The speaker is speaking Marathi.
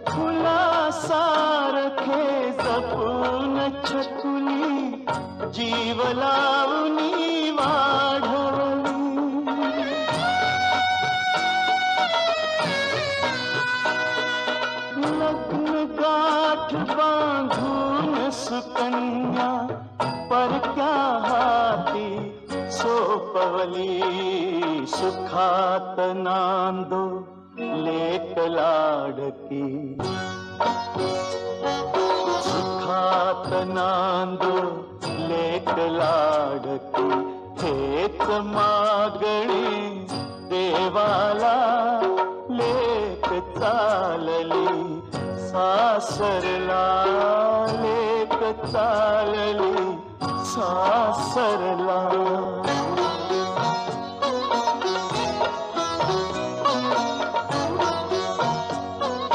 फुलासारखे जपून छकुली जीव लावणी वाढवली. लग्न गाठ बांधून सुकन्या परक्या हाती सोपवली. सुखात नांदो लेक लाडकी, सुखात नांदो लेक लाडकी. हेच मागणी देवाला लेक चालली सासरला. लेक चालली सासरला.